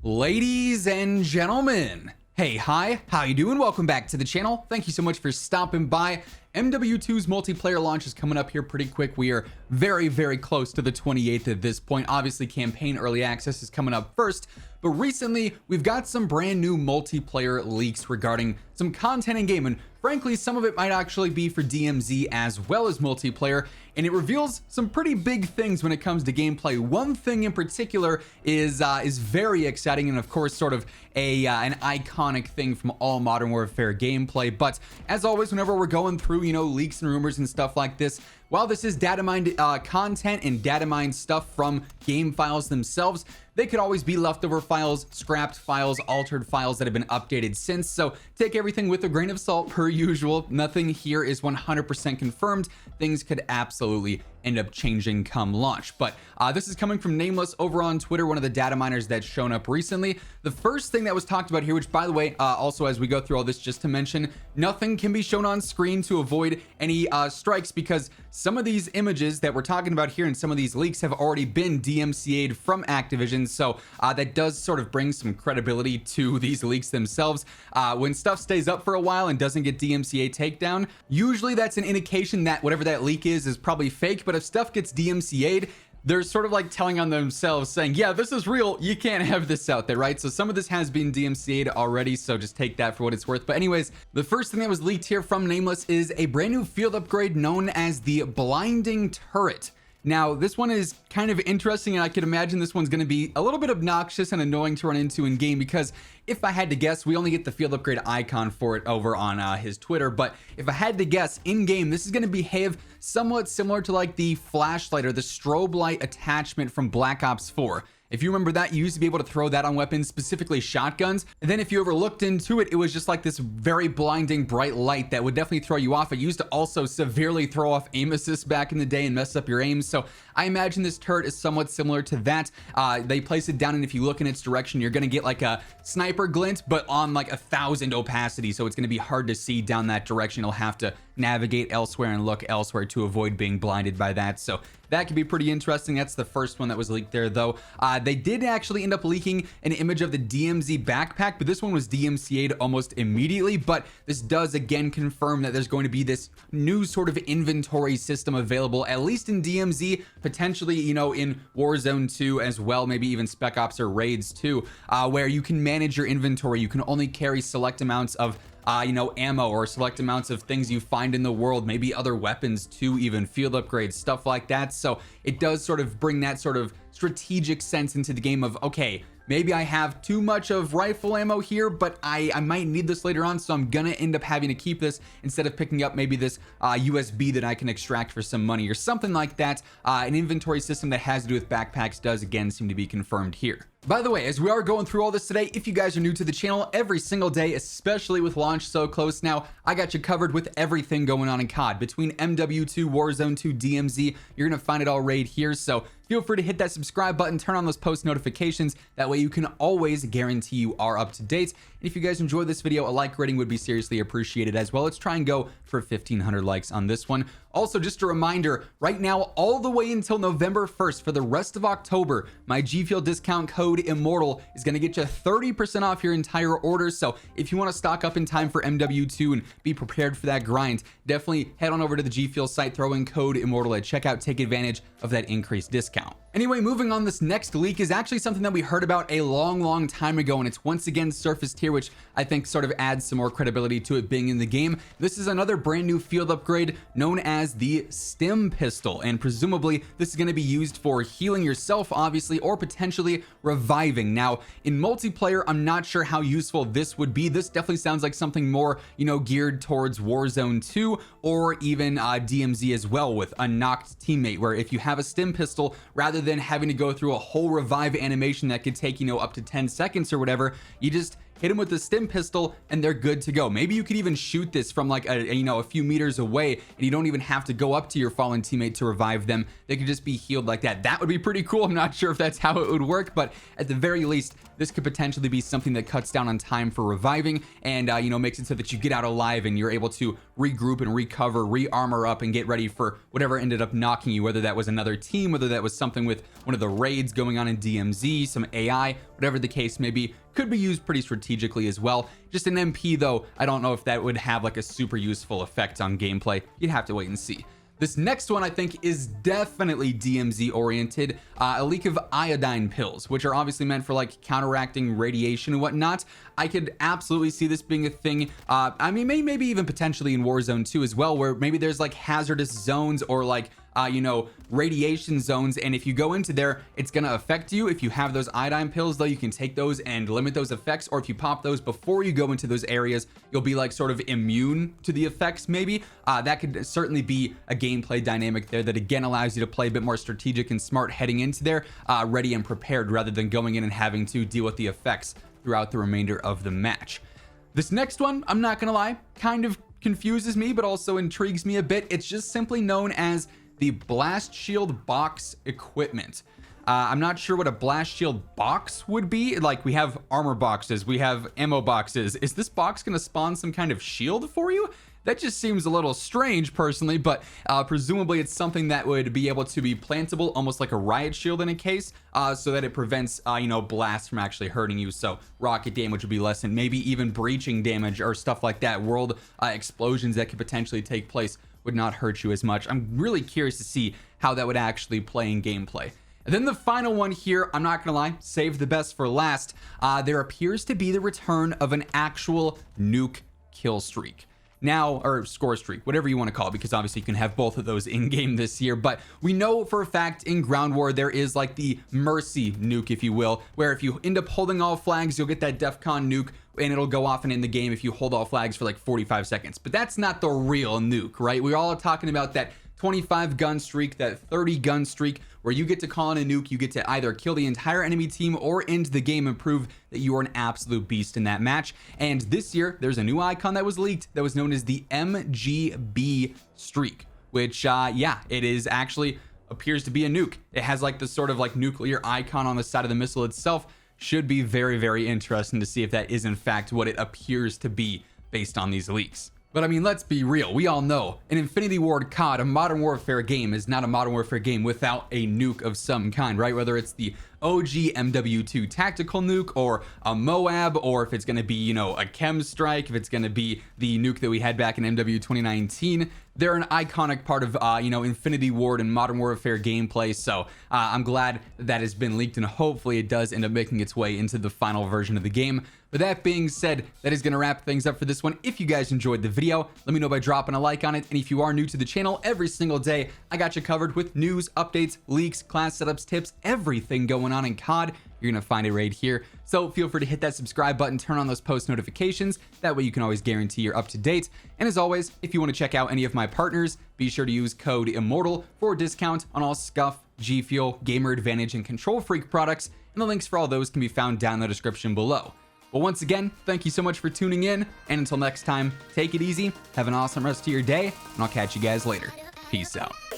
Ladies and gentlemen, hey, hi, how you doing? Welcome back to the channel. Thank you so much for stopping by. MW2's multiplayer launch is coming up here pretty quick. We are very close to the 28th at this point. Obviously, campaign early access is coming up first, but recently we've got some brand new multiplayer leaks regarding some content in game, and frankly, some of it might actually be for DMZ as well as multiplayer, and it reveals some pretty big things when it comes to gameplay. One thing in particular is very exciting, and of course, sort of an iconic thing from all Modern Warfare gameplay. But as always, whenever we're going through, leaks and rumors and stuff like this, while this is data mined content and data mined stuff from game files themselves, they could always be leftover files, scrapped files, altered files that have been updated since. So take everything with a grain of salt per usual. Nothing here is 100% confirmed. Things could absolutely end up changing come launch. But this is coming from Nameless over on Twitter, one of the data miners that's shown up recently. The first thing that was talked about here, which by the way, also as we go through all this, just to mention, nothing can be shown on screen to avoid any strikes, because some of these images that we're talking about here and some of these leaks have already been DMCA'd from Activision. So that does sort of bring some credibility to these leaks themselves. When stuff stays up for a while and doesn't get DMCA takedown, usually that's an indication that whatever that leak is probably fake. But if stuff gets DMCA'd, they're sort of like telling on themselves, saying, yeah, this is real, you can't have this out there, right? So some of this has been DMCA'd already, so just take that for what it's worth. But anyways, the first thing that was leaked here from Nameless is a brand new field upgrade known as the Blinding Turret. Now, this one is kind of interesting, and I could imagine this one's going to be a little bit obnoxious and annoying to run into in game, because if I had to guess, we only get the field upgrade icon for it over on his Twitter. But if I had to guess, in game, this is going to behave somewhat similar to like the flashlight or the strobe light attachment from Black Ops 4. If you remember that, you used to be able to throw that on weapons, specifically shotguns. And then if you ever looked into it, it was just like this very blinding bright light that would definitely throw you off. It used to also severely throw off aim assist back in the day and mess up your aim. So I imagine this turret is somewhat similar to that. They place it down, and if you look in its direction, you're going to get like a sniper glint, but on like 1,000 opacity. So it's going to be hard to see down that direction. You'll have to navigate elsewhere and look elsewhere to avoid being blinded by that. So that could be pretty interesting. That's the first one that was leaked there, though. They did actually end up leaking an image of the DMZ backpack, but this one was DMCA'd almost immediately. But this does again confirm that there's going to be this new sort of inventory system available, at least in DMZ, potentially, in Warzone 2 as well, maybe even Spec Ops or Raids 2, where you can manage your inventory. You can only carry select amounts of ammo or select amounts of things you find in the world, maybe other weapons too, even field upgrades, stuff like that. So it does sort of bring that sort of strategic sense into the game of, okay, maybe I have too much of rifle ammo here, but I might need this later on, so I'm gonna end up having to keep this instead of picking up maybe this USB that I can extract for some money or something like that. An inventory system that has to do with backpacks does again seem to be confirmed here. By the way, as we are going through all this today, if you guys are new to the channel, every single day, especially with launch so close now, I got you covered with everything going on in COD. Between MW2, Warzone 2, DMZ, you're gonna find it all right here. So feel free to hit that subscribe button, turn on those post notifications. That way you can always guarantee you are up to date. And if you guys enjoyed this video, a like rating would be seriously appreciated as well. Let's try and go for 1,500 likes on this one. Also, just a reminder, right now, all the way until November 1st, for the rest of October, my G Fuel discount code Immortal is going to get you 30% off your entire order. So if you want to stock up in time for MW2 and be prepared for that grind, definitely head on over to the G Fuel site, throw in code Immortal at checkout, take advantage of that increased discount. Anyway, moving on, this next leak is actually something that we heard about a long time ago, and it's once again surfaced here, which I think sort of adds some more credibility to it being in the game. This is another brand new field upgrade known as the Stim Pistol, and presumably this is going to be used for healing yourself, obviously, or potentially reviving. Now, in multiplayer, I'm not sure how useful this would be. This definitely sounds like something more, geared towards Warzone 2 or even DMZ as well, with a knocked teammate, where if you have a Stim Pistol, rather than having to go through a whole revive animation that could take, up to 10 seconds or whatever, you just hit them with the Stim Pistol and they're good to go. Maybe you could even shoot this from like a few meters away, and you don't even have to go up to your fallen teammate to revive them. They could just be healed like that. That would be pretty cool. I'm not sure if that's how it would work, but at the very least, this could potentially be something that cuts down on time for reviving and makes it so that you get out alive and you're able to regroup and recover, re-armor up, and get ready for whatever ended up knocking you, whether that was another team, whether that was something with one of the raids going on in DMZ, some AI, whatever the case may be. Could be used pretty strategically as well. Just an MP though, I don't know if that would have like a super useful effect on gameplay. You'd have to wait and see. This next one I think is definitely DMZ oriented, a leak of iodine pills, which are obviously meant for like counteracting radiation and whatnot. I could absolutely see this being a thing. I mean, maybe even potentially in Warzone 2 as well, where maybe there's like hazardous zones or like you know, radiation zones, and if you go into there, it's gonna affect you. If you have those iodine pills though, you can take those and limit those effects, or if you pop those before you go into those areas, you'll be like sort of immune to the effects maybe. That could certainly be a gameplay dynamic there that again allows you to play a bit more strategic and smart heading into there, ready and prepared, rather than going in and having to deal with the effects throughout the remainder of the match. This next one, I'm not gonna lie, kind of confuses me but also intrigues me a bit. It's just simply known as the Blastshield box equipment. I'm not sure what a Blastshield box would be. Like, we have armor boxes, we have ammo boxes. Is this box gonna spawn some kind of shield for you? That just seems a little strange personally, but presumably it's something that would be able to be plantable, almost like a riot shield in a case, so that it prevents you know, blasts from actually hurting you. So rocket damage would be lessened, maybe even breaching damage or stuff like that. World explosions that could potentially take place would not hurt you as much. I'm really curious to see how that would actually play in gameplay. And then the final one here, I'm not gonna lie, save the best for last. There appears to be the return of an actual nuke kill streak. Now, or score streak, whatever you want to call it, because obviously you can have both of those in game this year. But we know for a fact in Ground War there is like the mercy nuke, if you will, where if you end up holding all flags, you'll get that DEFCON nuke and it'll go off and in the game if you hold all flags for like 45 seconds. But that's not the real nuke, right? We're all talking about that 25 gun streak, that 30 gun streak, where you get to call in a nuke, you get to either kill the entire enemy team or end the game and prove that you are an absolute beast in that match. And this year, there's a new icon that was leaked that was known as the MGB streak, which, yeah, it is actually appears to be a nuke. It has like this sort of like nuclear icon on the side of the missile itself. Should be very, very interesting to see if that is in fact what it appears to be based on these leaks. But I mean, let's be real. We all know an Infinity Ward COD, a Modern Warfare game, is not a Modern Warfare game without a nuke of some kind, right? Whether it's the OG MW2 tactical nuke or a MOAB, or if it's going to be, you know, a chem strike, if it's going to be the nuke that we had back in MW 2019, they're an iconic part of, you know, Infinity Ward and Modern Warfare gameplay. So I'm glad that has been leaked, and hopefully it does end up making its way into the final version of the game. But that being said, that is going to wrap things up for this one. If you guys enjoyed the video, let me know by dropping a like on it. And if you are new to the channel, every single day, I got you covered with news, updates, leaks, class setups, tips, everything going on in COD. You're going to find it right here. So feel free to hit that subscribe button, turn on those post notifications. That way you can always guarantee you're up to date. And as always, if you want to check out any of my partners, be sure to use code IMMORTAL for a discount on all Scuff, G Fuel, Gamer Advantage, and Control Freak products. And the links for all those can be found down in the description below. Well, once again, thank you so much for tuning in. And until next time, take it easy, have an awesome rest of your day, and I'll catch you guys later. Peace out.